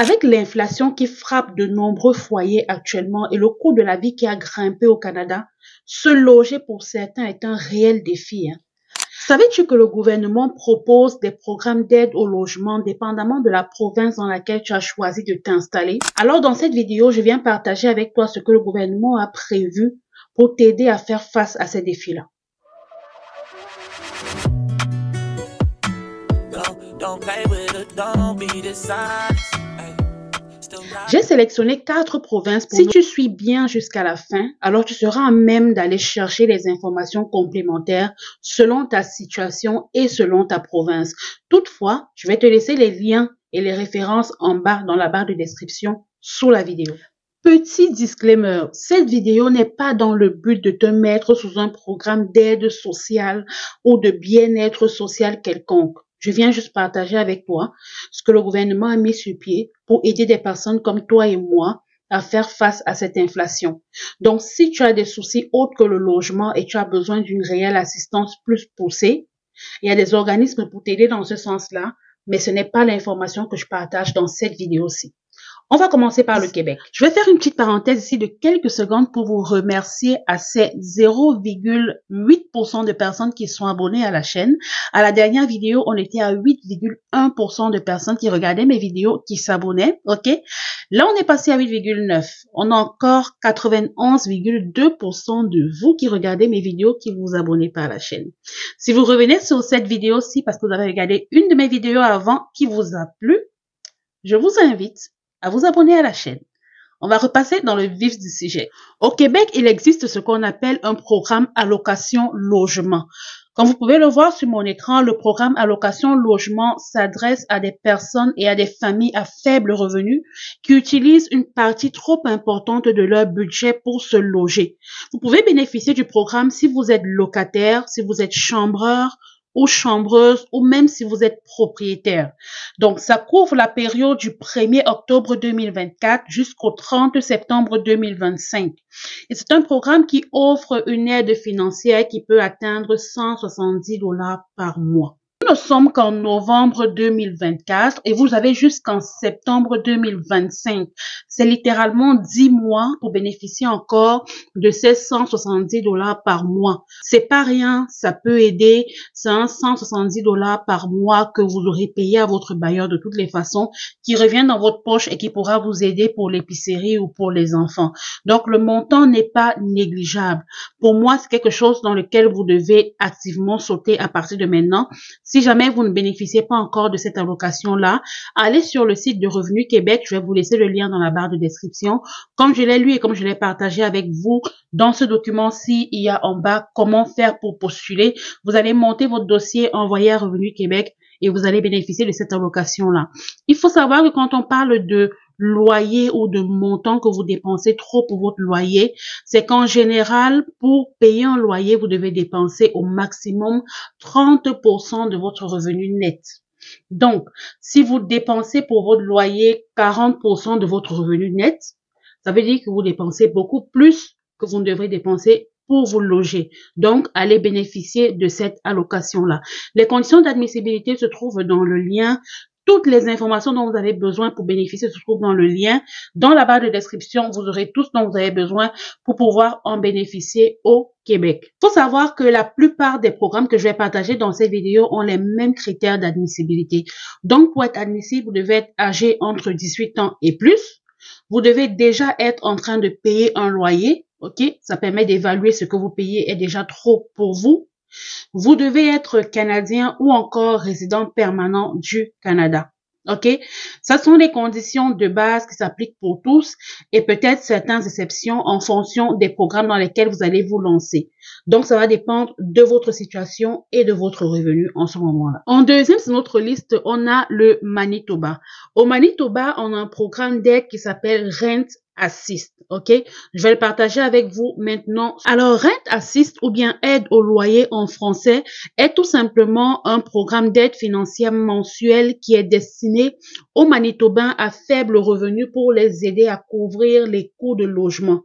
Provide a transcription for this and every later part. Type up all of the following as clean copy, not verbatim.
Avec l'inflation qui frappe de nombreux foyers actuellement et le coût de la vie qui a grimpé au Canada, se loger pour certains est un réel défi. Savais-tu que le gouvernement propose des programmes d'aide au logement dépendamment de la province dans laquelle tu as choisi de t'installer? Alors dans cette vidéo, je viens partager avec toi ce que le gouvernement a prévu pour t'aider à faire face à ces défis-là. J'ai sélectionné 4 provinces. Si tu suis bien jusqu'à la fin, alors tu seras à même d'aller chercher les informations complémentaires selon ta situation et selon ta province. Toutefois, je vais te laisser les liens et les références en bas dans la barre de description sous la vidéo. Petit disclaimer, cette vidéo n'est pas dans le but de te mettre sous un programme d'aide sociale ou de bien-être social quelconque. Je viens juste partager avec toi ce que le gouvernement a mis sur pied pour aider des personnes comme toi et moi à faire face à cette inflation. Donc, si tu as des soucis autres que le logement et tu as besoin d'une réelle assistance plus poussée, il y a des organismes pour t'aider dans ce sens-là, mais ce n'est pas l'information que je partage dans cette vidéo-ci. On va commencer par le Québec. Je vais faire une petite parenthèse ici de quelques secondes pour vous remercier à ces 0,8% de personnes qui sont abonnées à la chaîne. À la dernière vidéo, on était à 8,1% de personnes qui regardaient mes vidéos, qui s'abonnaient, ok? Là, on est passé à 8,9. On a encore 91,2% de vous qui regardez mes vidéos, qui vous abonnez par la chaîne. Si vous revenez sur cette vidéo-ci parce que vous avez regardé une de mes vidéos avant qui vous a plu, je vous invite à vous abonner à la chaîne. On va repasser dans le vif du sujet. Au Québec, il existe ce qu'on appelle un programme allocation logement. Comme vous pouvez le voir sur mon écran, le programme allocation logement s'adresse à des personnes et à des familles à faible revenu qui utilisent une partie trop importante de leur budget pour se loger. Vous pouvez bénéficier du programme si vous êtes locataire, si vous êtes chambreur, ou chambreuse, ou même si vous êtes propriétaire. Donc, ça couvre la période du 1er octobre 2024 jusqu'au 30 septembre 2025. Et c'est un programme qui offre une aide financière qui peut atteindre 170 $ par mois. Nous ne sommes qu'en novembre 2024 et vous avez jusqu'en septembre 2025. C'est littéralement 10 mois pour bénéficier encore de ces 170 $ par mois. C'est pas rien, ça peut aider. C'est un 170 $ par mois que vous aurez payé à votre bailleur de toutes les façons, qui revient dans votre poche et qui pourra vous aider pour l'épicerie ou pour les enfants. Donc, le montant n'est pas négligeable. Pour moi, c'est quelque chose dans lequel vous devez activement sauter à partir de maintenant. Si jamais vous ne bénéficiez pas encore de cette allocation-là, allez sur le site de Revenu Québec. Je vais vous laisser le lien dans la barre de description. Comme je l'ai lu et comme je l'ai partagé avec vous, dans ce document-ci, il y a en bas comment faire pour postuler. Vous allez monter votre dossier, envoyer à Revenu Québec et vous allez bénéficier de cette allocation-là. Il faut savoir que quand on parle de loyer ou de montant que vous dépensez trop pour votre loyer, c'est qu'en général, pour payer un loyer, vous devez dépenser au maximum 30% de votre revenu net. Donc, si vous dépensez pour votre loyer 40% de votre revenu net, ça veut dire que vous dépensez beaucoup plus que vous ne devrez dépenser pour vous loger. Donc, allez bénéficier de cette allocation-là. Les conditions d'admissibilité se trouvent dans le lien. Toutes les informations dont vous avez besoin pour bénéficier se trouvent dans le lien. Dans la barre de description, vous aurez tout ce dont vous avez besoin pour pouvoir en bénéficier au Québec. Il faut savoir que la plupart des programmes que je vais partager dans cette vidéo ont les mêmes critères d'admissibilité. Donc, pour être admissible, vous devez être âgé entre 18 ans et plus. Vous devez déjà être en train de payer un loyer. OK? Ça permet d'évaluer ce que vous payez est déjà trop pour vous. Vous devez être canadien ou encore résident permanent du Canada. OK? Ça sont les conditions de base qui s'appliquent pour tous et peut-être certaines exceptions en fonction des programmes dans lesquels vous allez vous lancer. Donc, ça va dépendre de votre situation et de votre revenu en ce moment-là. En deuxième, sur notre liste, on a le Manitoba. Au Manitoba, on a un programme d'aide qui s'appelle Rent Assist, ok? Je vais le partager avec vous maintenant. Alors, Rent Assist ou bien aide au loyer en français est tout simplement un programme d'aide financière mensuelle qui est destiné aux Manitobains à faible revenu pour les aider à couvrir les coûts de logement.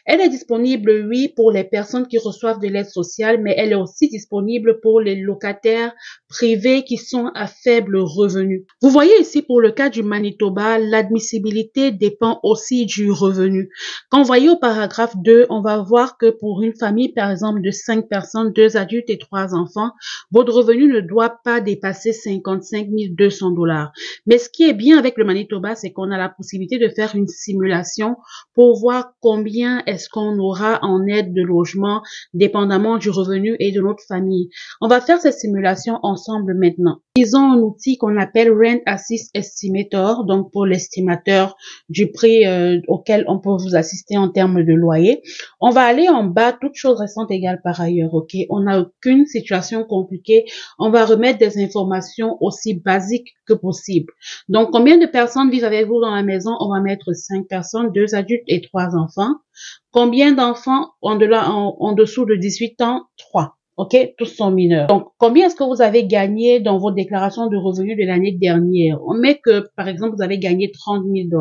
Elle est disponible, oui, pour les personnes qui reçoivent de l'aide sociale, mais elle est aussi disponible pour les locataires privés qui sont à faible revenu. Vous voyez ici, pour le cas du Manitoba, l'admissibilité dépend aussi du revenu. Quand vous voyez au paragraphe 2, on va voir que pour une famille, par exemple, de 5 personnes, 2 adultes et 3 enfants, votre revenu ne doit pas dépasser 55 200 $. Mais ce qui est bien avec le Manitoba, c'est qu'on a la possibilité de faire une simulation pour voir combien est-ce qu'on aura en aide de logement, dépendamment du revenu et de notre famille. On va faire cette simulation ensemble maintenant. Ils ont un outil qu'on appelle Rent Assist Estimator, donc pour l'estimateur du prix auquel on peut vous assister en termes de loyer. On va aller en bas, toutes choses restantes égales par ailleurs, ok? On n'a aucune situation compliquée. On va remettre des informations aussi basiques que possible. Donc, combien de personnes vivent avec vous dans la maison? On va mettre 5 personnes, 2 adultes et 3 enfants. Combien d'enfants en dessous de 18 ans? 3. OK? Tous sont mineurs. Donc, combien est-ce que vous avez gagné dans vos déclarations de revenus de l'année dernière? On met que, par exemple, vous avez gagné 30 000 $.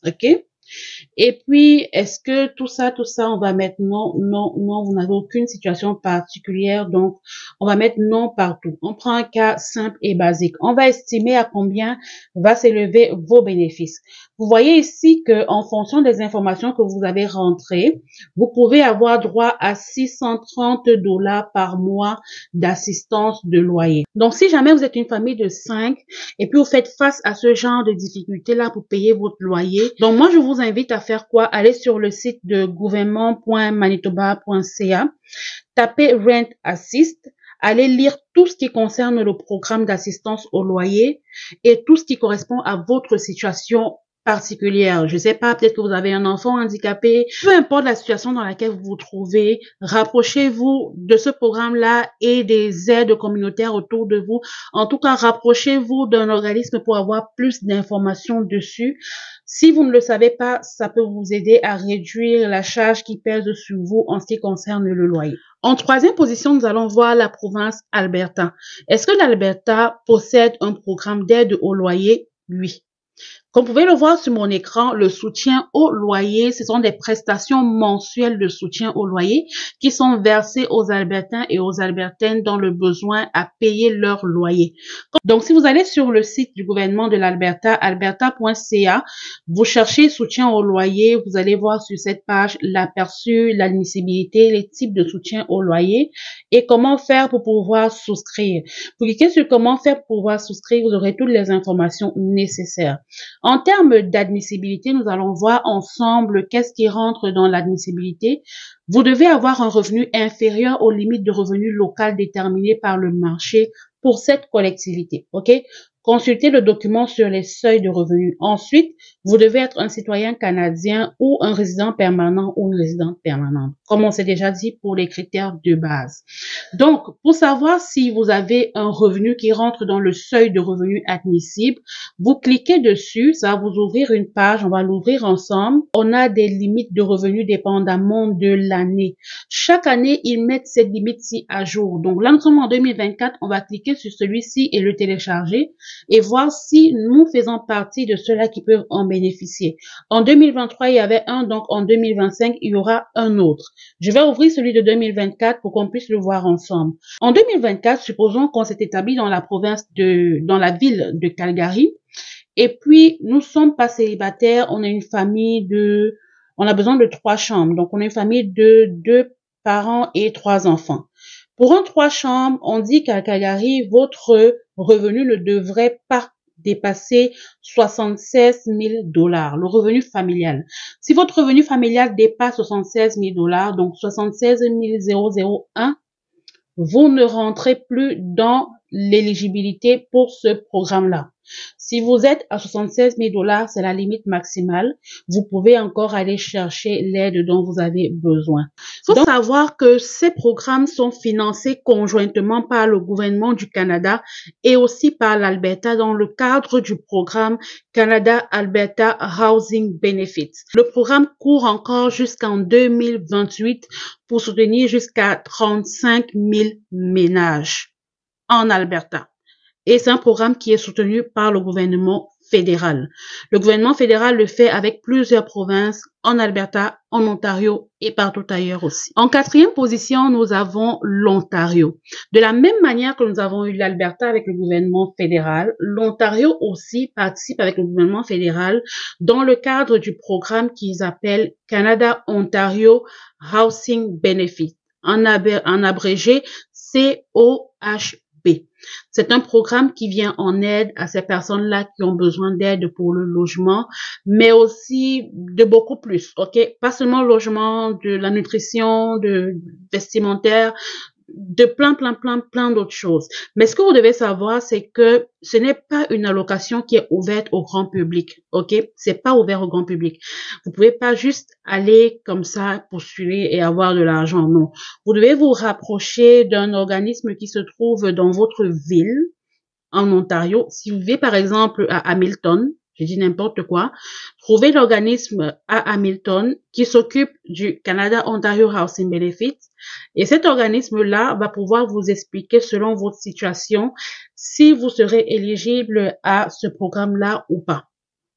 OK? Et puis, est-ce que tout ça, on va mettre non, vous n'avez aucune situation particulière, donc on va mettre non partout. On prend un cas simple et basique. On va estimer à combien va s'élever vos bénéfices. Vous voyez ici que en fonction des informations que vous avez rentrées, vous pouvez avoir droit à 630 $ par mois d'assistance de loyer. Donc, si jamais vous êtes une famille de 5 et puis vous faites face à ce genre de difficultés-là pour payer votre loyer, donc moi, je vous invite à faire quoi? Allez sur le site de gouvernement.manitoba.ca, tapez Rent Assist, allez lire tout ce qui concerne le programme d'assistance au loyer et tout ce qui correspond à votre situation particulière. Je sais pas, peut-être que vous avez un enfant handicapé, peu importe la situation dans laquelle vous vous trouvez, rapprochez-vous de ce programme-là et des aides communautaires autour de vous. En tout cas, rapprochez-vous d'un organisme pour avoir plus d'informations dessus. Si vous ne le savez pas, ça peut vous aider à réduire la charge qui pèse sur vous en ce qui concerne le loyer. En troisième position, nous allons voir la province Alberta. Est-ce que l'Alberta possède un programme d'aide au loyer? Oui. Comme vous pouvez le voir sur mon écran, le soutien au loyer, ce sont des prestations mensuelles de soutien au loyer qui sont versées aux Albertains et aux Albertaines dans le besoin à payer leur loyer. Donc, si vous allez sur le site du gouvernement de l'Alberta, alberta.ca, vous cherchez soutien au loyer, vous allez voir sur cette page l'aperçu, l'admissibilité, les types de soutien au loyer et comment faire pour pouvoir souscrire. Vous cliquez sur comment faire pour pouvoir souscrire, vous aurez toutes les informations nécessaires. En termes d'admissibilité, nous allons voir ensemble qu'est-ce qui rentre dans l'admissibilité. Vous devez avoir un revenu inférieur aux limites de revenus locales déterminées par le marché pour cette collectivité. OK? Consultez le document sur les seuils de revenus. Ensuite, vous devez être un citoyen canadien ou un résident permanent ou une résidente permanente, comme on s'est déjà dit pour les critères de base. Donc, pour savoir si vous avez un revenu qui rentre dans le seuil de revenus admissible, vous cliquez dessus, ça va vous ouvrir une page, on va l'ouvrir ensemble. On a des limites de revenus dépendamment de l'année. Chaque année, ils mettent cette limite-ci à jour. Donc là, nous sommes en 2024, on va cliquer sur celui-ci et le télécharger et voir si nous faisons partie de ceux-là qui peuvent en bénéficier. En 2023, il y avait un, donc en 2025, il y aura un autre. Je vais ouvrir celui de 2024 pour qu'on puisse le voir ensemble. En 2024, supposons qu'on s'est établi dans la ville de Calgary, et puis nous sommes pas célibataires, on est une famille on a besoin de 3 chambres, donc on est une famille de 2 parents et 3 enfants. Pour un 3 chambres, on dit qu'à Calgary, votre revenu ne devrait pas dépasser 76 000 $, le revenu familial. Si votre revenu familial dépasse 76 000 $, donc 76 001, vous ne rentrez plus dans l'éligibilité pour ce programme-là. Si vous êtes à 76 000 $, c'est la limite maximale. Vous pouvez encore aller chercher l'aide dont vous avez besoin. Il faut savoir que ces programmes sont financés conjointement par le gouvernement du Canada et aussi par l'Alberta dans le cadre du programme Canada-Alberta Housing Benefits. Le programme court encore jusqu'en 2028 pour soutenir jusqu'à 35 000 ménages en Alberta. Et c'est un programme qui est soutenu par le gouvernement fédéral. Le gouvernement fédéral le fait avec plusieurs provinces en Alberta, en Ontario et partout ailleurs aussi. En quatrième position, nous avons l'Ontario. De la même manière que nous avons eu l'Alberta avec le gouvernement fédéral, l'Ontario aussi participe avec le gouvernement fédéral dans le cadre du programme qu'ils appellent Canada-Ontario Housing Benefit, en abrégé COHB. C'est un programme qui vient en aide à ces personnes-là qui ont besoin d'aide pour le logement, mais aussi de beaucoup plus, ok? Pas seulement le logement, de la nutrition, de vestimentaire, de plein d'autres choses. Mais ce que vous devez savoir, c'est que ce n'est pas une allocation qui est ouverte au grand public, ok? C'est pas ouvert au grand public. Vous pouvez pas juste aller comme ça, postuler et avoir de l'argent, non. Vous devez vous rapprocher d'un organisme qui se trouve dans votre ville, en Ontario. Si vous vivez par exemple à Hamilton, je dis n'importe quoi, trouvez l'organisme à Hamilton qui s'occupe du Canada Ontario Housing Benefit et cet organisme-là va pouvoir vous expliquer selon votre situation si vous serez éligible à ce programme-là ou pas.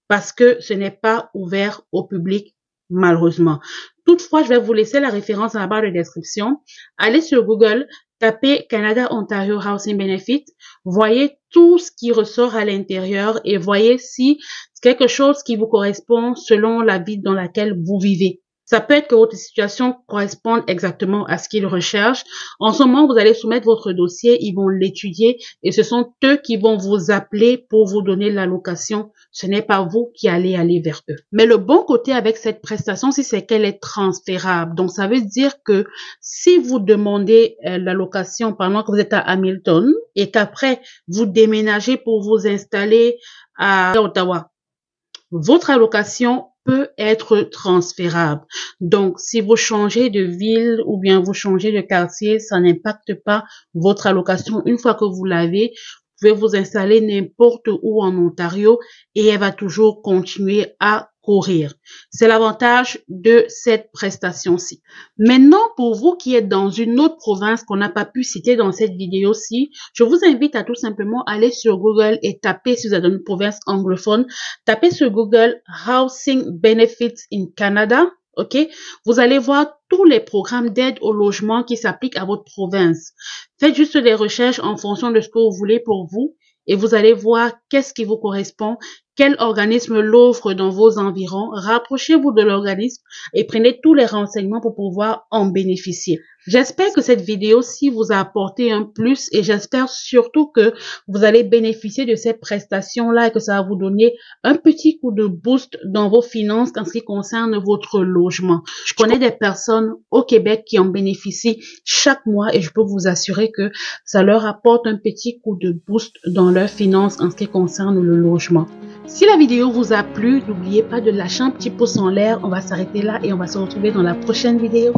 Parce que ce n'est pas ouvert au public, malheureusement. Toutefois, je vais vous laisser la référence dans la barre de description. Allez sur Google, tapez Canada Ontario Housing Benefit, voyez tout ce qui ressort à l'intérieur et voyez si c'est quelque chose qui vous correspond selon la ville dans laquelle vous vivez. Ça peut être que votre situation corresponde exactement à ce qu'ils recherchent. En ce moment, vous allez soumettre votre dossier, ils vont l'étudier et ce sont eux qui vont vous appeler pour vous donner l'allocation. Ce n'est pas vous qui allez aller vers eux. Mais le bon côté avec cette prestation, c'est qu'elle est transférable. Donc, ça veut dire que si vous demandez l'allocation pendant que vous êtes à Hamilton et qu'après, vous déménagez pour vous installer à Ottawa, votre allocation peut être transférable. Donc, si vous changez de ville ou bien vous changez de quartier, ça n'impacte pas votre allocation. Une fois que vous l'avez, vous pouvez vous installer n'importe où en Ontario et elle va toujours continuer à courir. C'est l'avantage de cette prestation-ci. Maintenant, pour vous qui êtes dans une autre province qu'on n'a pas pu citer dans cette vidéo-ci, je vous invite à tout simplement aller sur Google et taper, si vous êtes dans une province anglophone, tapez sur Google Housing Benefits in Canada. Ok, vous allez voir tous les programmes d'aide au logement qui s'appliquent à votre province. Faites juste des recherches en fonction de ce que vous voulez pour vous et vous allez voir qu'est-ce qui vous correspond, quel organisme l'offre dans vos environs. Rapprochez-vous de l'organisme et prenez tous les renseignements pour pouvoir en bénéficier. J'espère que cette vidéo-ci vous a apporté un plus et j'espère surtout que vous allez bénéficier de cette prestation-là et que ça va vous donner un petit coup de boost dans vos finances en ce qui concerne votre logement. Je connais des personnes au Québec qui en bénéficient chaque mois et je peux vous assurer que ça leur apporte un petit coup de boost dans leurs finances en ce qui concerne le logement. Si la vidéo vous a plu, n'oubliez pas de lâcher un petit pouce en l'air. On va s'arrêter là et on va se retrouver dans la prochaine vidéo.